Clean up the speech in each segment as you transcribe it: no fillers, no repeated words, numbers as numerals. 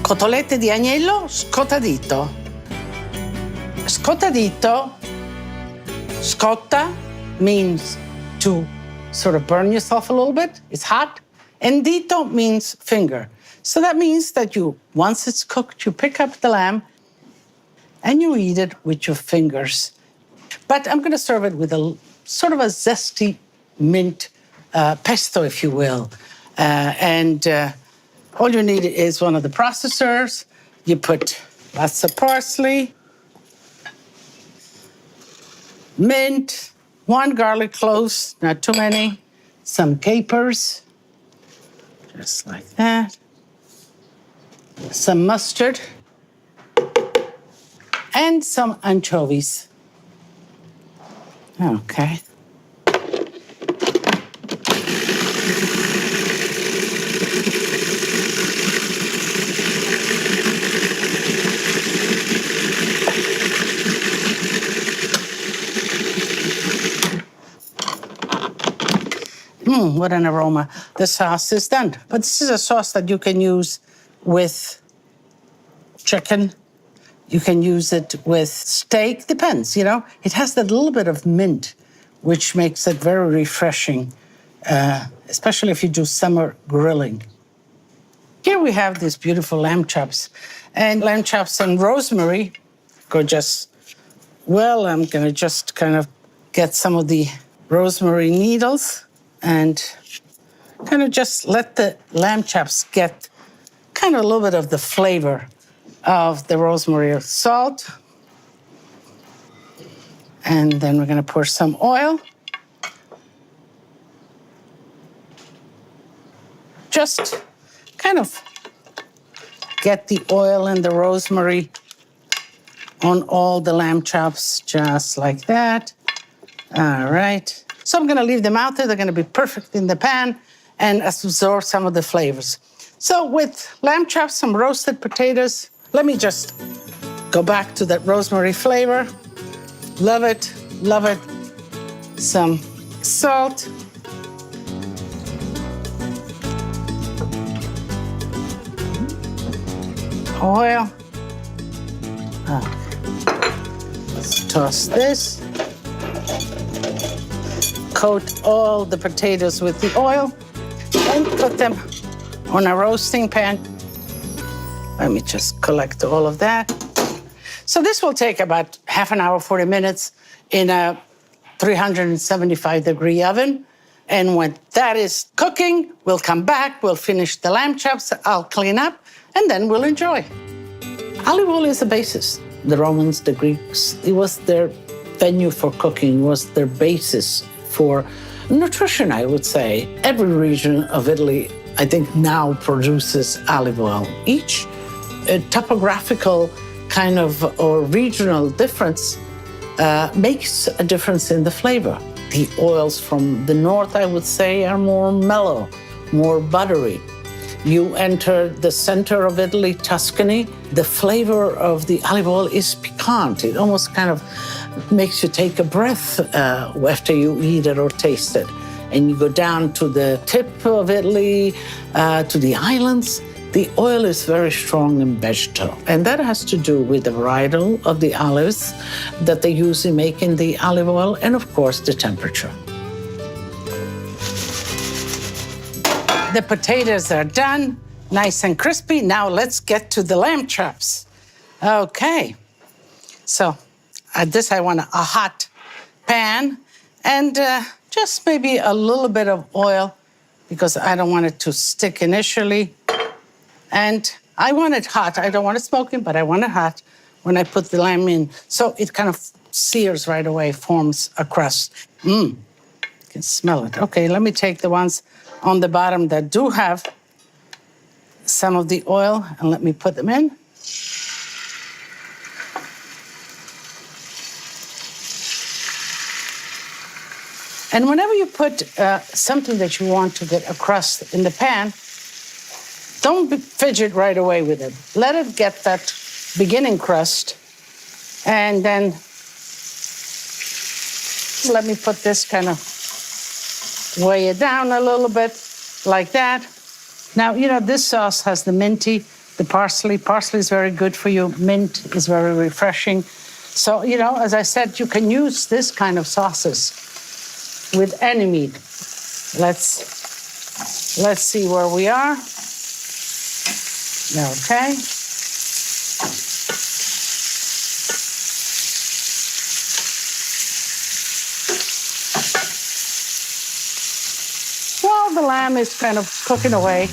Cotolette di agnello scottadito. Scottadito, scotta means to sort of burn yourself a little bit. It's hot. And dito means finger. So that means that once it's cooked, you pick up the lamb and you eat it with your fingers. But I'm going to serve it with a sort of a zesty mint pesto, if you will. All you need is one of the processors. You put lots of parsley, mint, 1 garlic clove, not too many, some capers, just like that, some mustard, and some anchovies. Okay. What an aroma. The sauce is done. But this is a sauce that you can use with chicken. You can use it with steak, depends, It has that little bit of mint, which makes it very refreshing, especially if you do summer grilling. Here we have these beautiful lamb chops. And lamb chops and rosemary I'm gonna just kind of get some of the rosemary needles and kind of just let the lamb chops get kind of a little bit of the flavor of the rosemary. Salt. And then we're going to pour some oil. Just kind of get the oil and the rosemary on all the lamb chops, just like that. All right. So I'm going to leave them out there. They're going to be perfect in the pan and absorb some of the flavors. So with lamb chops, some roasted potatoes, let me just go back to that rosemary flavor. Love it, love it. Some salt. Oil. Let's toss this. Coat all the potatoes with the oil and put them on a roasting pan. Let me just collect all of that. So this will take about half an hour, 40 minutes in a 375-degree oven. And when that is cooking, we'll come back, we'll finish the lamb chops, I'll clean up, and then we'll enjoy. Olive oil is the basis. The Romans, the Greeks, it was their venue for cooking, it was their basis for nutrition, I would say. Every region of Italy, I think, now produces olive oil. Each topographical kind of or regional difference makes a difference in the flavor. The oils from the north, I would say, are more mellow, more buttery. You enter the center of Italy, Tuscany, the flavor of the olive oil is piquant. It almost kind of makes you take a breath after you eat it or taste it. And you go down to the tip of Italy, to the islands, the oil is very strong and vegetal. And that has to do with the varietal of the olives that they use in making the olive oil, and of course, the temperature. The potatoes are done, nice and crispy. Now let's get to the lamb chops. Okay, so at this I want a hot pan and just maybe a little bit of oil because I don't want it to stick initially. And I want it hot. I don't want it smoking, but I want it hot when I put the lamb in. So it kind of sears right away, forms a crust. You can smell it. Okay, let me take the ones on the bottom that do have some of the oil and let me put them in. And whenever you put something that you want to get a crust in the pan, don't fidget right away with it. Let it get that beginning crust, and then let me put this kind of weigh it down a little bit, like that. Now, you know, this sauce has the minty the parsley. Parsley is very good for you. Mint is very refreshing. So, you know, as I said, you can use this kind of sauces with any meat. Let's see where we are. Okay. While the lamb is kind of cooking away,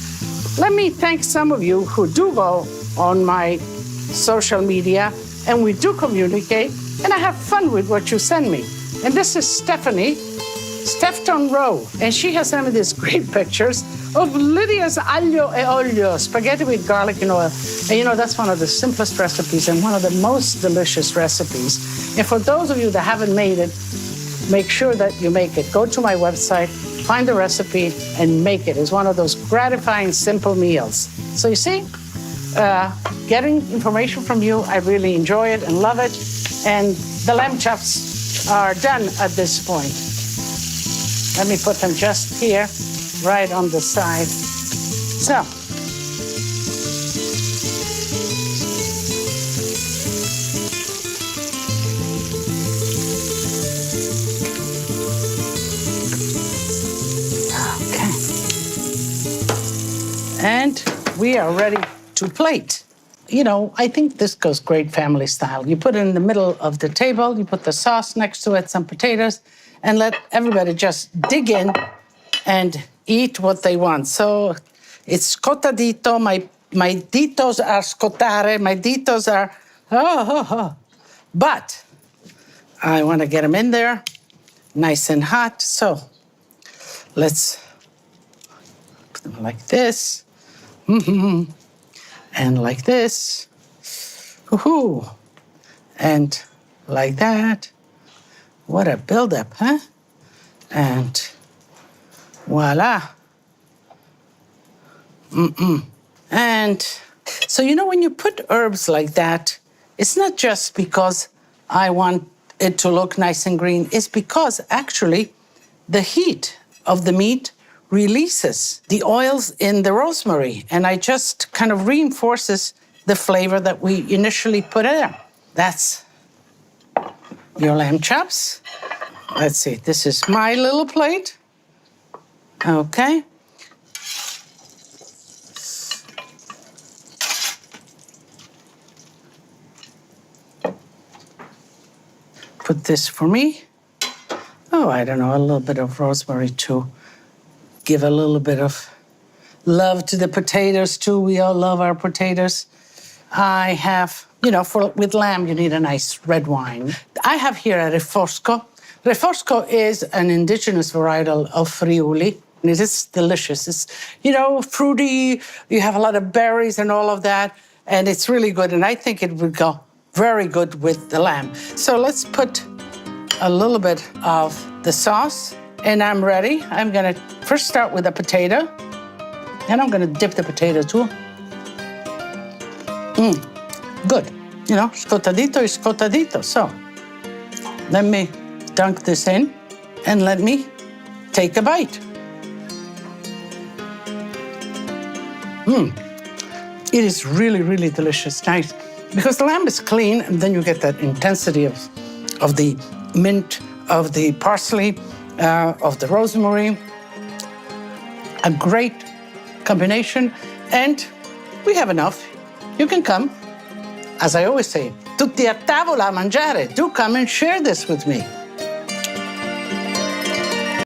let me thank some of you who do go on my social media and we do communicate and I have fun with what you send me. And this is Stephanie, Stefton Rowe, and she has sent me these great pictures of Lidia's aglio e olio, spaghetti with garlic and oil. And you know, that's one of the simplest recipes and one of the most delicious recipes. And for those of you that haven't made it, make sure that you make it. Go to my website, find the recipe, and make it. It's one of those gratifying, simple meals. So you see, getting information from you, I really enjoy it and love it. And the lamb chops are done at this point. Let me put them just here, right on the side. So, okay. And we are ready to plate. You know, I think this goes great family style. You put it in the middle of the table, you put the sauce next to it, some potatoes, and let everybody just dig in and eat what they want. So it's Scottadito. My ditos are scottare. My ditos are, But I want to get them in there, nice and hot. So let's put them like this. And like this. Woohoo. And like that. What a buildup, huh? And voila. And so, you know, when you put herbs like that, it's not just because I want it to look nice and green. It's because actually the heat of the meat releases the oils in the rosemary, and I just kind of reinforces the flavor that we initially put in there. That's your lamb chops. Let's see, this is my little plate. Okay. Put this for me. Oh, I don't know, a little bit of rosemary too. Give a little bit of love to the potatoes too. We all love our potatoes. I have, you know, with lamb, you need a nice red wine. I have here a Refosco. Refosco is an indigenous varietal of Friuli, and it is delicious. It's, you know, fruity, you have a lot of berries and all of that, and it's really good, and I think it would go very good with the lamb. So let's put a little bit of the sauce, and I'm ready. I'm gonna first start with a potato, and I'm gonna dip the potato too. Good. You know, Scottadito is Scottadito. So let me dunk this in and let me take a bite. It is really, really delicious. Nice. Because the lamb is clean, and then you get that intensity of the mint, of the parsley, of the rosemary. A great combination. And we have enough. You can come. As I always say, tutti a tavola a mangiare. Do come and share this with me.